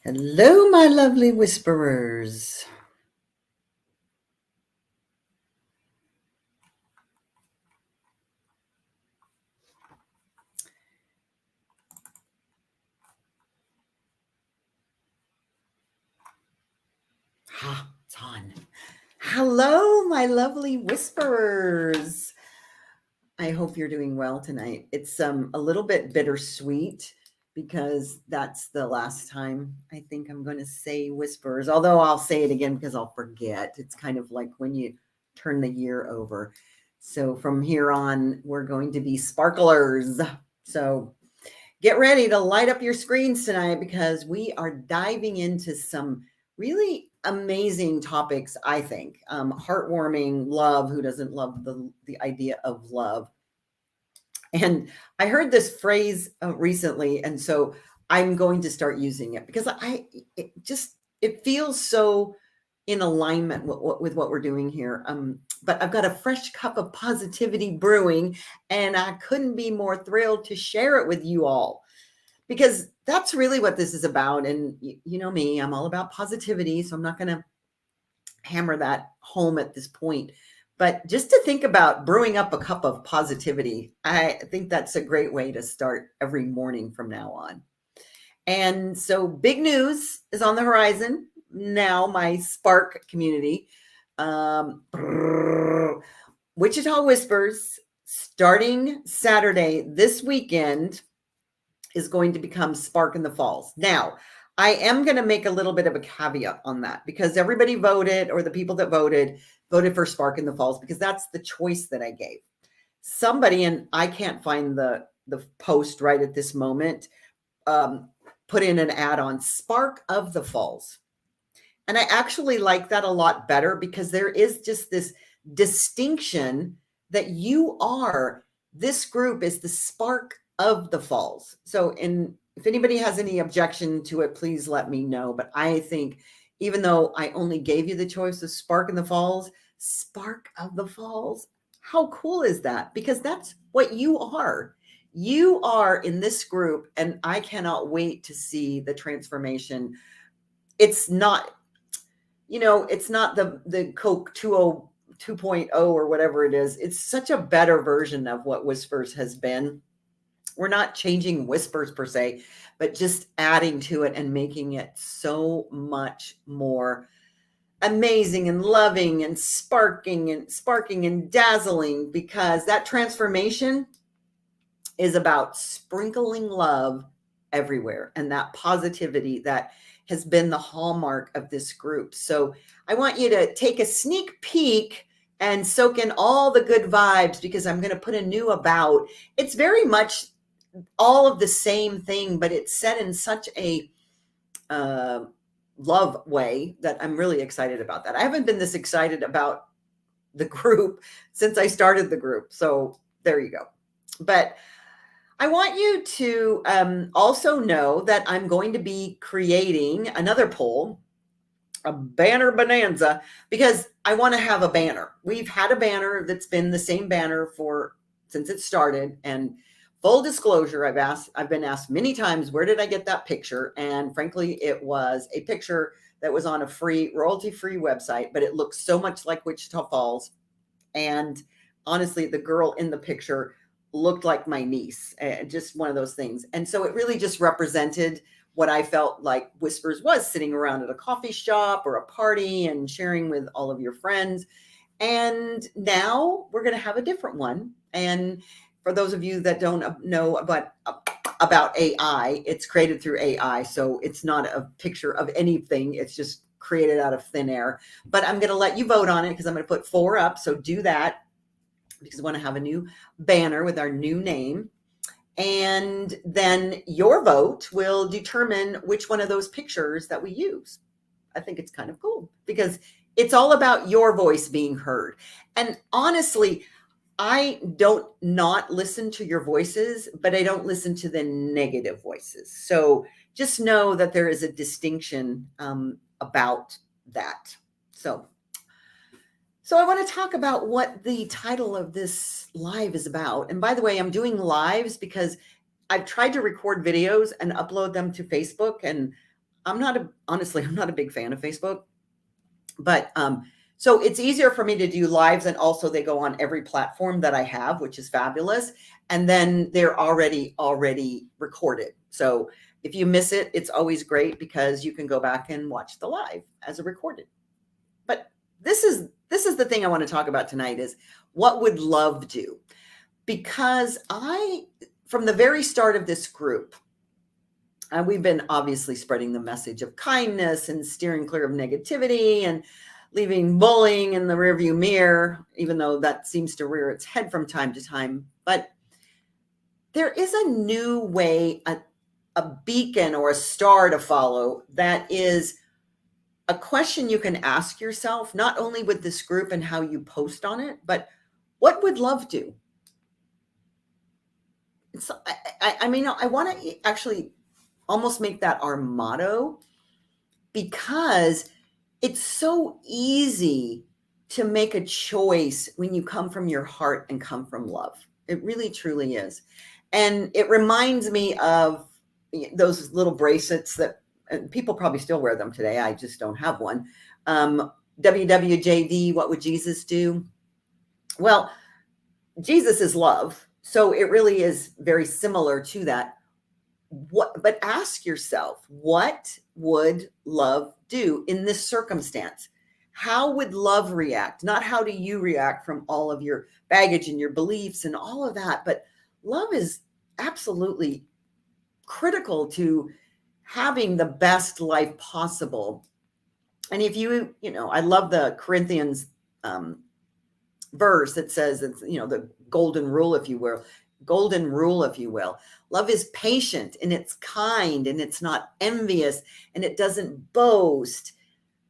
Hello, my lovely whisperers. It's on. Hello, my lovely whisperers. I hope you're doing well tonight. It's a little bit bittersweet because that's the last time I think I'm going to say whisperers. Although I'll say it again because I'll forget. It's kind of like when you turn the year over. So from here on, we're going to be sparklers. So get ready to light up your screens tonight because we are diving into some really amazing topics, I think. Heartwarming love. Who doesn't love the idea of love? And I heard this phrase recently, and so I'm going to start using it because it feels so in alignment with what we're doing here. But I've got a fresh cup of positivity brewing, and I couldn't be more thrilled to share it with you all because that's really what this is about. And you know me, I'm all about positivity, so I'm not going to hammer that home at this point. But just to think about brewing up a cup of positivity, I think that's a great way to start every morning from now on. And so big news is on the horizon now, my Spark community. Wichita Whispers, starting Saturday this weekend, is going to become Spark in the Falls. Now, I am going to make a little bit of a caveat on that because everybody voted, or the people that voted for Spark in the Falls because that's the choice that I gave. Somebody, and I can't find the post right at this moment, put in an ad on Spark of the Falls. And I actually like that a lot better because there is just this distinction that this group is the Spark of the Falls. So, if anybody has any objection to it, please let me know. But I think even though I only gave you the choice of Spark in the Falls, Spark of the Falls, how cool is that? Because that's what you are. You are in this group, and I cannot wait to see the transformation. It's not, it's not the Coke 2.0 or whatever it is. It's such a better version of what Whispers has been. We're not changing Whispers per se, but just adding to it and making it so much more amazing and loving and sparking and dazzling, because that transformation is about sprinkling love everywhere and that positivity that has been the hallmark of this group. So I want you to take a sneak peek and soak in all the good vibes because I'm going to put a new about. It's very much all of the same thing, but it's set in such a love way that I'm really excited about that. I haven't been this excited about the group since I started the group. So there you go. But I want you to also know that I'm going to be creating another poll, a banner bonanza, because I want to have a banner. We've had a banner that's been the same banner since it started. And full disclosure, I've been asked many times, where did I get that picture? And frankly, it was a picture that was on a free, royalty-free website, but it looks so much like Wichita Falls. And honestly, the girl in the picture looked like my niece, just one of those things. And so it really just represented what I felt like Whispers was, sitting around at a coffee shop or a party and sharing with all of your friends. And now we're going to have a different one. And for those of you that don't know about AI, it's created through AI. So it's not a picture of anything. It's just created out of thin air. But I'm going to let you vote on it because I'm going to put 4 up. So do that because I want to have a new banner with our new name. And then your vote will determine which one of those pictures that we use. I think it's kind of cool because it's all about your voice being heard. And honestly, I don't not listen to your voices, but I don't listen to the negative voices. So just know that there is a distinction about that. So I want to talk about what the title of this live is about. And by the way, I'm doing lives because I've tried to record videos and upload them to Facebook, and honestly, I'm not a big fan of Facebook, but so it's easier for me to do lives, and also they go on every platform that I have, which is fabulous. And then they're already recorded. So if you miss it, it's always great because you can go back and watch the live as a recorded. But this is the thing I want to talk about tonight is what would love do? Because from the very start of this group, we've been obviously spreading the message of kindness and steering clear of negativity and leaving bullying in the rearview mirror, even though that seems to rear its head from time to time. But there is a new way, a beacon or a star to follow that is a question you can ask yourself, not only with this group and how you post on it, but what would love do? I mean, I want to actually almost make that our motto, because it's so easy to make a choice when you come from your heart and come from love. It really, truly is. And it reminds me of those little bracelets that people probably still wear them today. I just don't have one. WWJD, what would Jesus do? Well, Jesus is love. So it really is very similar to that. But ask yourself, what would love do in this circumstance? How would love react? Not how do you react from all of your baggage and your beliefs and all of that, but love is absolutely critical to having the best life possible. And if you know, I love the Corinthians verse that says, it's, the golden rule, if you will. Love is patient and it's kind and it's not envious and it doesn't boast.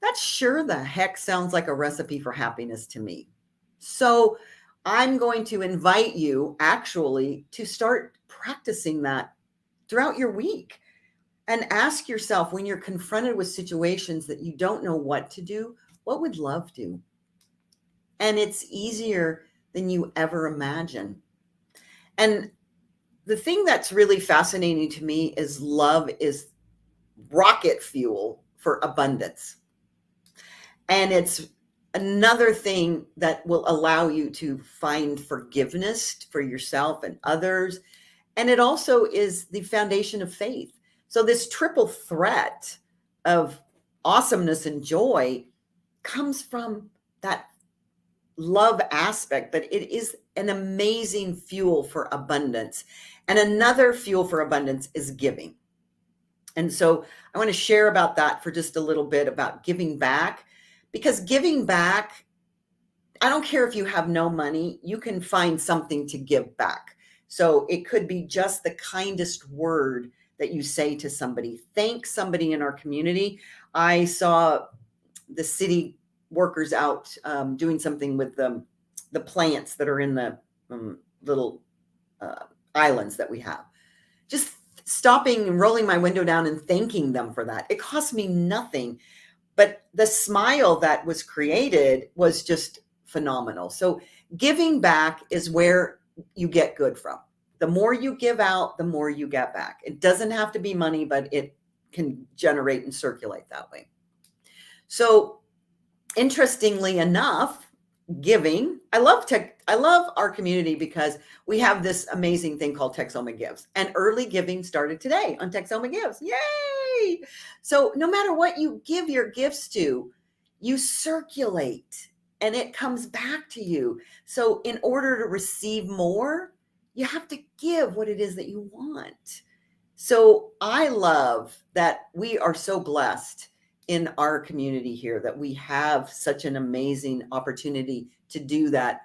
That sure the heck sounds like a recipe for happiness to me. So I'm going to invite you actually to start practicing that throughout your week, and ask yourself, when you're confronted with situations that you don't know what to do, what would love do? And it's easier than you ever imagine. And the thing that's really fascinating to me is love is rocket fuel for abundance. And it's another thing that will allow you to find forgiveness for yourself and others. And it also is the foundation of faith. So this triple threat of awesomeness and joy comes from that love aspect, but it is an amazing fuel for abundance. And another fuel for abundance is giving. And so I want to share about that for just a little bit, about giving back, because giving back, I don't care if you have no money, you can find something to give back. So it could be just the kindest word that you say to somebody. Thank somebody in our community. I saw the city workers out doing something with the plants that are in the little islands that we have. Just stopping and rolling my window down and thanking them for that. It cost me nothing, but the smile that was created was just phenomenal. So giving back is where you get good from. The more you give out, the more you get back. It doesn't have to be money, but it can generate and circulate that way. So interestingly enough, giving, I love our community because we have this amazing thing called Texoma Gives, and early giving started today on Texoma Gives. Yay! So no matter what you give your gifts to, you circulate and it comes back to you. So in order to receive more, you have to give what it is that you want. So I love that we are so blessed in our community here, that we have such an amazing opportunity to do that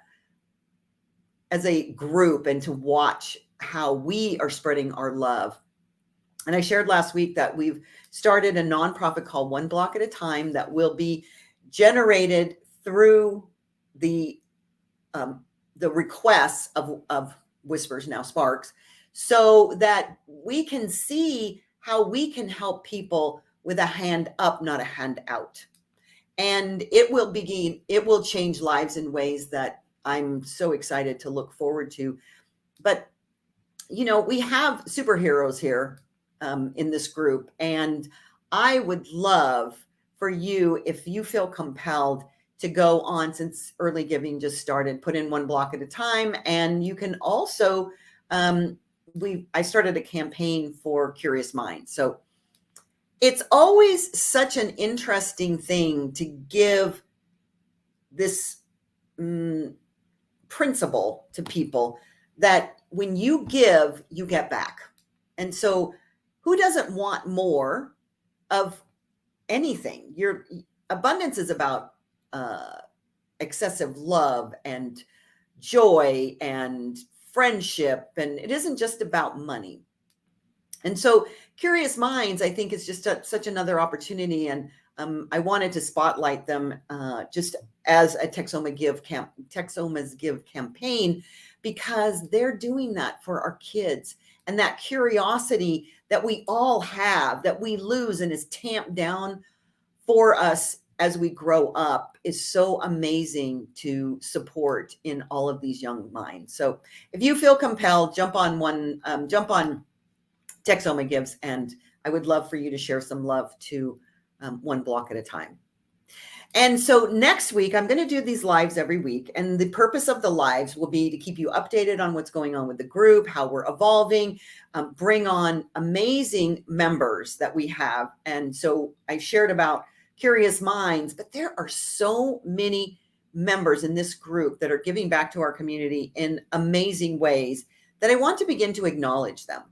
as a group and to watch how we are spreading our love. And I shared last week that we've started a nonprofit called One Block at a Time that will be generated through the requests of Whispers, now Sparks, so that we can see how we can help people with a hand up, not a hand out. and it will change lives in ways that I'm so excited to look forward to. But we have superheroes here in this group, and I would love for you, if you feel compelled, to go on, since early giving just started, put in one block at a time. And you can also, I started a campaign for Curious Minds. So it's always such an interesting thing to give this principle to people, that when you give, you get back. And so who doesn't want more of anything? Your abundance is about excessive love and joy and friendship, and it isn't just about money. And so Curious Minds, I think, is just such another opportunity. And I wanted to spotlight them just as a Texoma's Give campaign, because they're doing that for our kids. And that curiosity that we all have, that we lose and is tamped down for us as we grow up, is so amazing to support in all of these young minds. So if you feel compelled, jump on Texoma Gives, and I would love for you to share some love to one block at a time. And so next week, I'm going to do these lives every week. And the purpose of the lives will be to keep you updated on what's going on with the group, how we're evolving, bring on amazing members that we have. And so I shared about Curious Minds, but there are so many members in this group that are giving back to our community in amazing ways that I want to begin to acknowledge them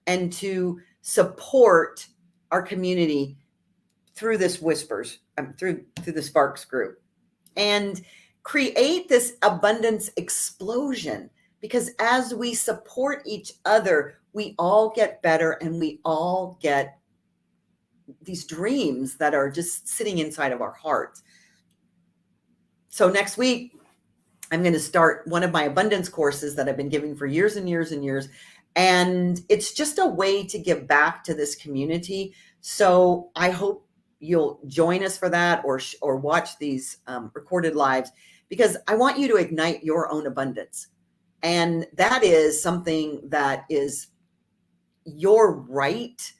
and to support our community through this Whispers, through the Sparks group, and create this abundance explosion. Because as we support each other, we all get better, and we all get these dreams that are just sitting inside of our hearts. So next week, I'm going to start one of my abundance courses that I've been giving for years and years and years. And it's just a way to give back to this community. So I hope you'll join us for that, or watch these recorded lives, because I want you to ignite your own abundance. And that is something that is your right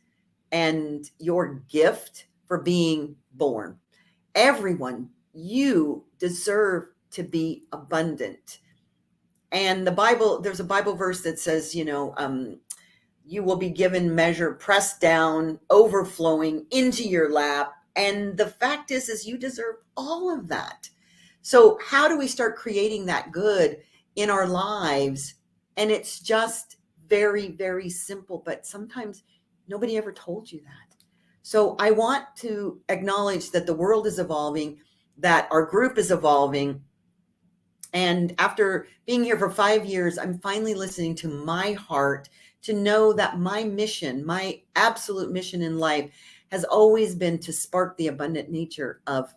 and your gift for being born. Everyone, you deserve to be abundant. And there's a Bible verse that says, you will be given measure, pressed down, overflowing into your lap. And the fact is you deserve all of that. So how do we start creating that good in our lives? And it's just very, very simple, but sometimes nobody ever told you that. So I want to acknowledge that the world is evolving, that our group is evolving. And after being here for 5 years, I'm finally listening to my heart, to know that my mission, my absolute mission in life, has always been to spark the abundant nature of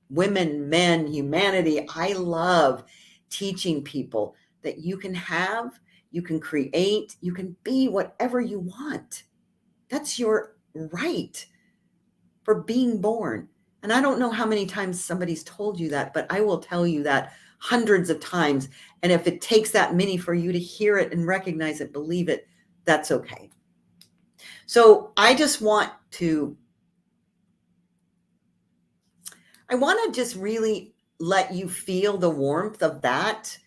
women, men, humanity. I love teaching people that you can create, you can be whatever you want. That's your right for being born. And I don't know how many times somebody's told you that, but I will tell you that hundreds of times. And if it takes that many for you to hear it and recognize it, believe it, that's okay. So I want to just really let you feel the warmth of that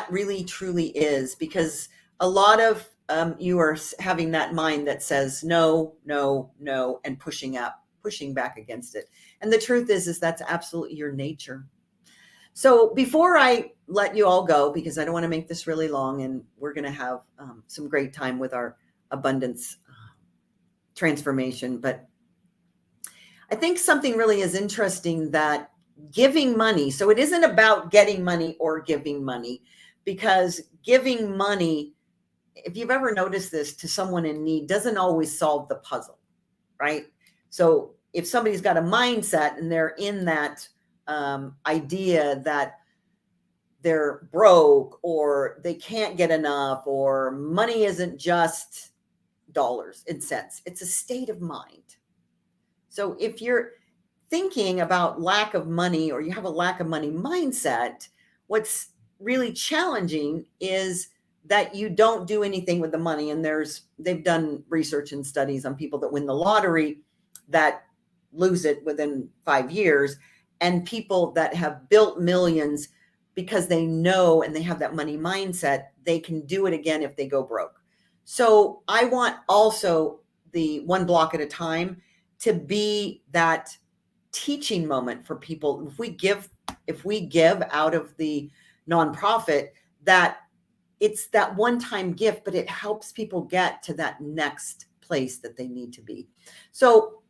really truly is, because a lot of you are having that mind that says no, no, no, and pushing back against it. And the truth is that's absolutely your nature. So before I let you all go, because I don't want to make this really long, and we're going to have some great time with our abundance transformation, but I think something really is interesting, that giving money. So it isn't about getting money or giving money, because giving money, if you've ever noticed this, to someone in need doesn't always solve the puzzle, right? So if somebody's got a mindset and they're in that idea that they're broke, or they can't get enough, or money isn't just dollars and cents, it's a state of mind. So if you're thinking about lack of money, or you have a lack of money mindset, what's really challenging is that you don't do anything with the money. And they've done research and studies on people that win the lottery that lose it within 5 years, and people that have built millions because they know and they have that money mindset, they can do it again if they go broke. So I want also the one block at a time to be that teaching moment for people. If we give out of the nonprofit, that it's that one-time gift, but it helps people get to that next place that they need to be. So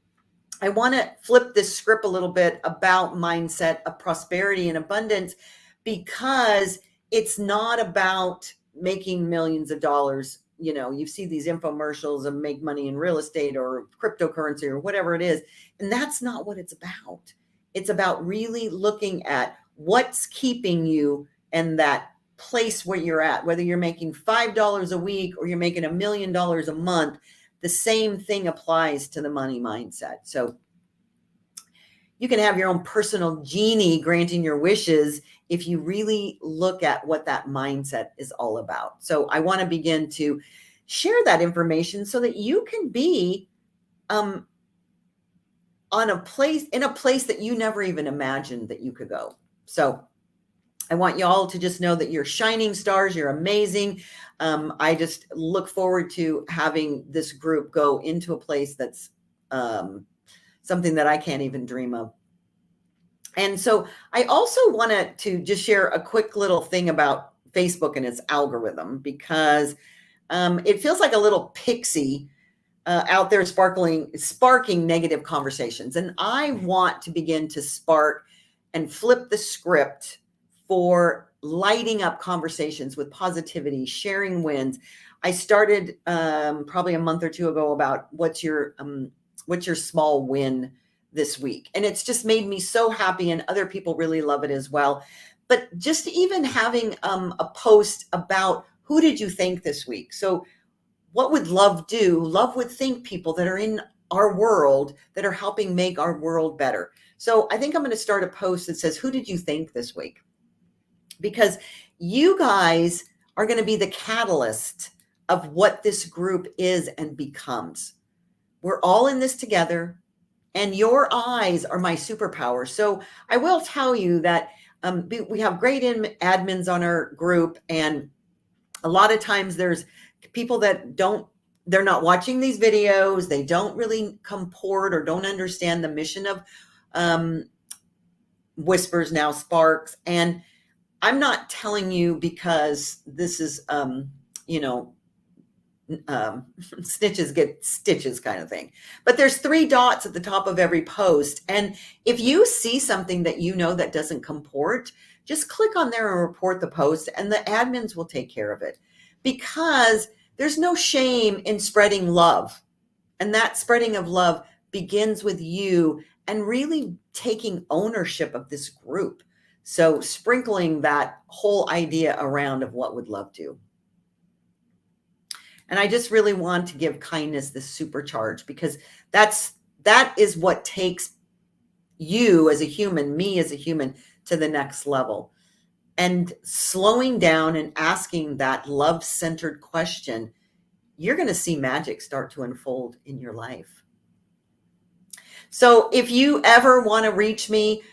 I want to flip this script a little bit about mindset of prosperity and abundance, because it's not about making millions of dollars. You know, you see these infomercials of make money in real estate or cryptocurrency or whatever it is. And that's not what it's about. It's about really looking at what's keeping you in that place where you're at, whether you're making $5 a week or you're making $1 million a month. The same thing applies to the money mindset. So you can have your own personal genie granting your wishes if you really look at what that mindset is all about. So I want to begin to share that information so that you can be in a place that you never even imagined that you could go. So I want you all to just know that you're shining stars. You're amazing. I just look forward to having this group go into a place that's something that I can't even dream of. And so I also wanted to just share a quick little thing about Facebook and its algorithm, because it feels like a little pixie out there sparking negative conversations. And I want to begin to spark and flip the script for lighting up conversations with positivity, sharing wins. I started probably a month or two ago about what's your small win this week. And it's just made me so happy, and other people really love it as well. But just even having a post about who did you thank this week? So what would love do? Love would thank people that are in our world that are helping make our world better. So I think I'm going to start a post that says, who did you thank this week? Because you guys are going to be the catalyst of what this group is and becomes. We're all in this together, and your eyes are my superpower. So I will tell you that we have great admins on our group, and a lot of times there's people that they're not watching these videos. They don't really comport or don't understand the mission of Whispers, now Sparks. And I'm not telling you because this is, snitches get stitches kind of thing. But there's 3 dots at the top of every post. And if you see something that you know that doesn't comport, just click on there and report the post, and the admins will take care of it. Because there's no shame in spreading love. And that spreading of love begins with you and really taking ownership of this group. So sprinkling that whole idea around of what would love do. And I just really want to give kindness this supercharge, because that is what takes you as a human, me as a human, to the next level. And slowing down and asking that love-centered question, you're going to see magic start to unfold in your life. So if you ever want to reach me,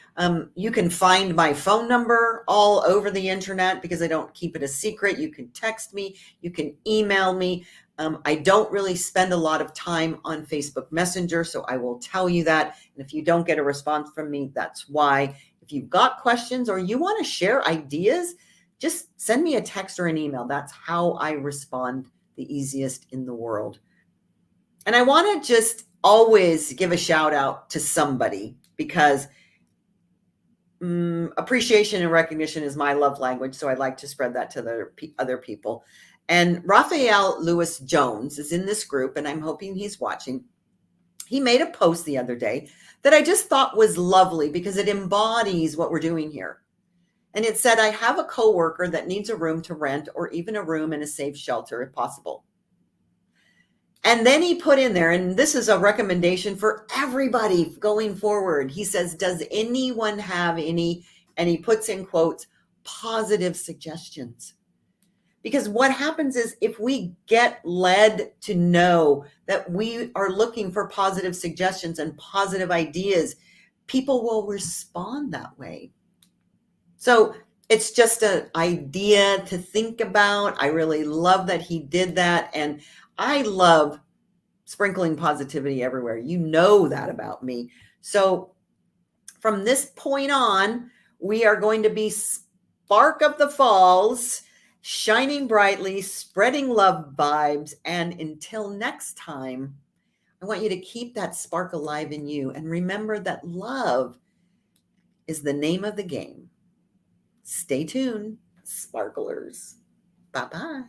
you can find my phone number all over the internet, because I don't keep it a secret. You can text me, you can email me. I don't really spend a lot of time on Facebook Messenger, so I will tell you that. And if you don't get a response from me, that's why. If you've got questions or you want to share ideas, just send me a text or an email. That's how I respond the easiest in the world. And I want to just always give a shout out to somebody, because appreciation and recognition is my love language. So I'd like to spread that to the other people. And Raphael Lewis Jones is in this group, and I'm hoping he's watching. He made a post the other day that I just thought was lovely, because it embodies what we're doing here. And it said, I have a coworker that needs a room to rent, or even a room in a safe shelter if possible. And then he put in there, and this is a recommendation for everybody going forward. He says, does anyone have any, and he puts in quotes, positive suggestions? Because what happens is if we get led to know that we are looking for positive suggestions and positive ideas, people will respond that way. So it's just an idea to think about. I really love that he did that. And I love sprinkling positivity everywhere. You know that about me. So from this point on, we are going to be Spark of the Falls, shining brightly, spreading love vibes. And until next time, I want you to keep that spark alive in you. And remember that love is the name of the game. Stay tuned, sparklers. Bye-bye.